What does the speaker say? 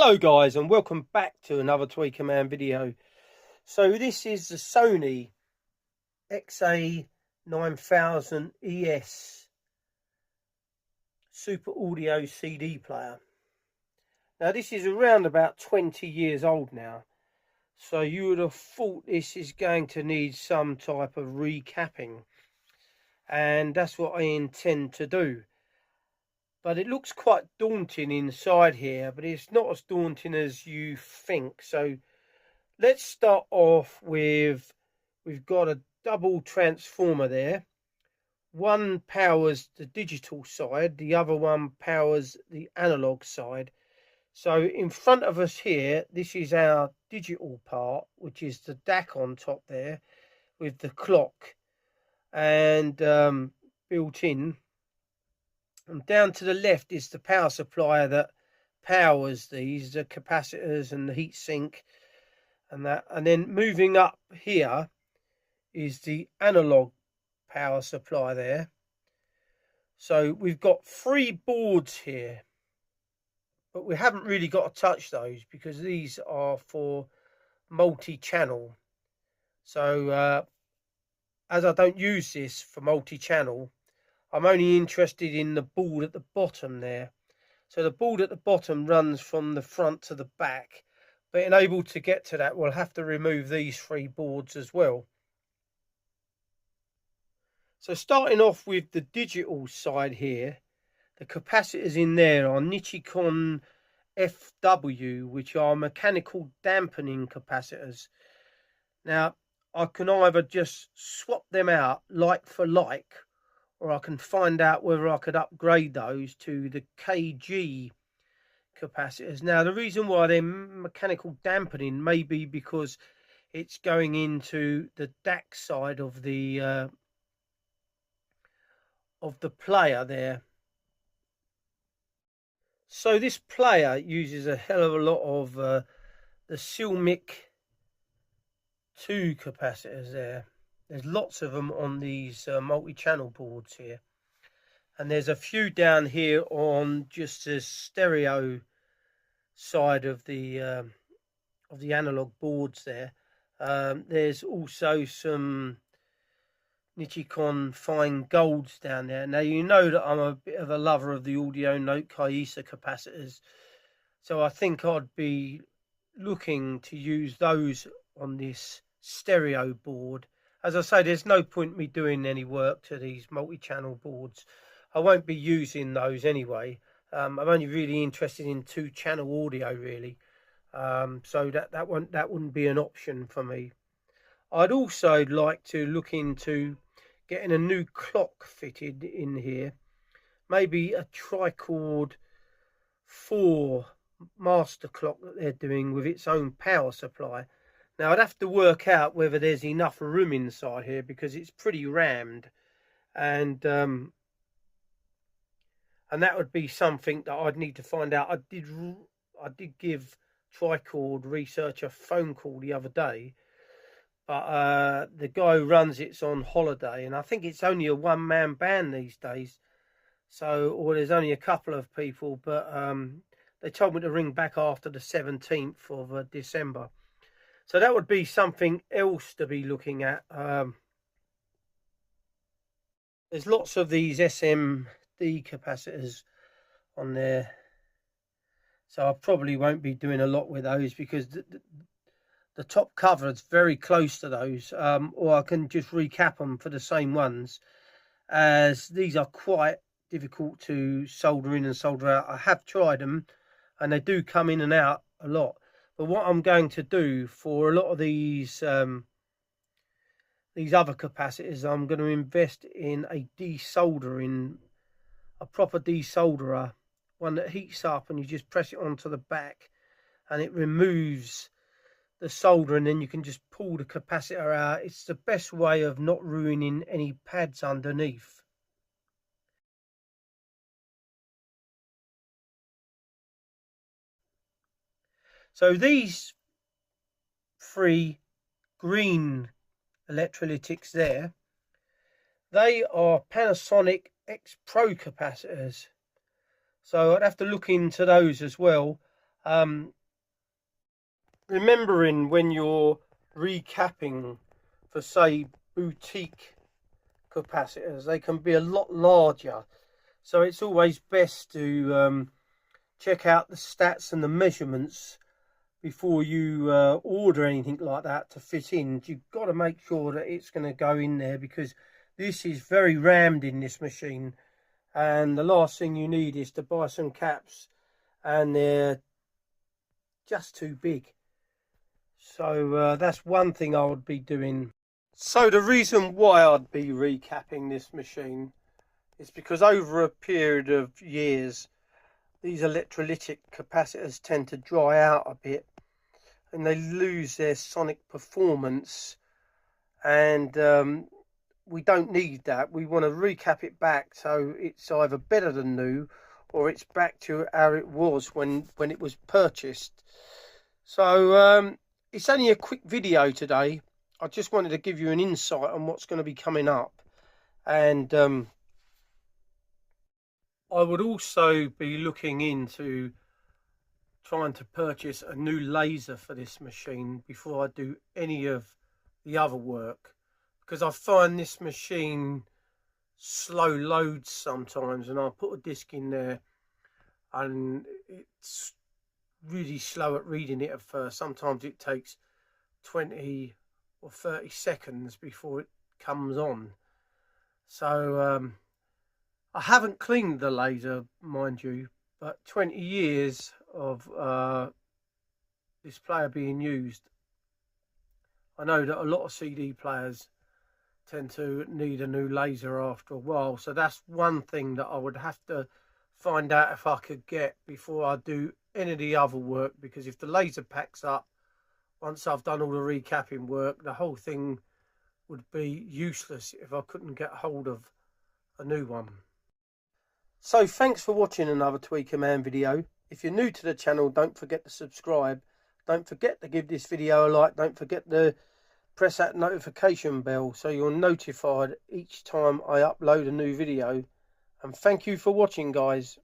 Hello guys, and welcome back to another Tweaker Man video. So this is the Sony Xa9000Es Super Audio CD player. Now this is around about 20 years old now, so you would have thought this is going to need some type of recapping, and that's what I intend to do. But it looks quite daunting inside here, but it's not as daunting as you think. So let's start off with, we've got a double transformer there. One powers the digital side, the other one powers the analog side. So in front of us here, this is our digital part, which is the DAC on top there with the clock and built in. And down to the left is the power supplier that powers these, the capacitors and the heat sink and that. And then moving up here is the analog power supply there. So we've got 3 boards here, but we haven't really got to touch those because these are for multi-channel. So as I don't use this for multi-channel, I'm only interested in the board at the bottom there. So the board at the bottom runs from the front to the back, but in able to get to that, we'll have to remove these 3 boards as well. So starting off with the digital side here, the capacitors in there are Nichicon FW, which are mechanical dampening capacitors. Now, I can either just swap them out like for like, or I can find out whether I could upgrade those to the KG capacitors. Now, the reason why they're mechanical dampening may be because it's going into the DAC side of the player there. So this player uses a hell of a lot of the Silmic 2 capacitors there. There's lots of them on these multi-channel boards here, and there's a few down here on just the stereo side of the analog boards there. There's also some Nichicon fine golds down there. Now you know that I'm a bit of a lover of the Audio Note Kaisa capacitors, so I think I'd be looking to use those on this stereo board. As I say, there's no point me doing any work to these multi-channel boards. I won't be using those anyway. I'm only really interested in 2-channel audio, really. So that wouldn't be an option for me. I'd also like to look into getting a new clock fitted in here. Maybe a trichord 4 master clock that they're doing with its own power supply. Now, I'd have to work out whether there's enough room inside here because it's pretty rammed. And that would be something that I'd need to find out. I did give Trichord Research a phone call the other day, but the guy who runs it's on holiday, and I think it's only a one-man band these days. So, or there's only a couple of people, but they told me to ring back after the 17th of December. So that would be something else to be looking at. There's lots of these SMD capacitors on there, so I probably won't be doing a lot with those because the top cover is very close to those, or I can just recap them for the same ones, as these are quite difficult to solder in and solder out. I have tried them and they do come in and out a lot. But what I'm going to do for a lot of these other capacitors, I'm going to invest in a desoldering, a proper desolderer, one that heats up and you just press it onto the back and it removes the solder, and then you can just pull the capacitor out. It's the best way of not ruining any pads underneath. So these 3 green electrolytics there, they are Panasonic X Pro capacitors. So I'd have to look into those as well. Remembering when you're recapping for, say, boutique capacitors, they can be a lot larger, so it's always best to check out the stats and the measurements before you order anything like that to fit in. You've got to make sure that it's going to go in there, because this is very rammed in this machine, and the last thing you need is to buy some caps and they're just too big. So that's one thing I would be doing. So the reason why I'd be recapping this machine is because over a period of years, these electrolytic capacitors tend to dry out a bit and they lose their sonic performance, and we don't need that. We want to recap it back so it's either better than new or it's back to how it was when it was purchased. So it's only a quick video today. I just wanted to give you an insight on what's going to be coming up, and I would also be looking into trying to purchase a new laser for this machine before I do any of the other work, because I find this machine slow loads sometimes, and I'll put a disc in there and it's really slow at reading it at first. Sometimes it takes 20 or 30 seconds before it comes on. So I haven't cleaned the laser, mind you, but 20 years of this player being used, I know that a lot of CD players tend to need a new laser after a while. So that's one thing that I would have to find out if I could get before I do any of the other work, because if the laser packs up once I've done all the recapping work, the whole thing would be useless if I couldn't get hold of a new one. So thanks for watching another Tweaker Man video. If you're new to the channel, don't forget to subscribe. Don't forget to give this video a like. Don't forget to press that notification bell so you're notified each time I upload a new video. And thank you for watching, guys.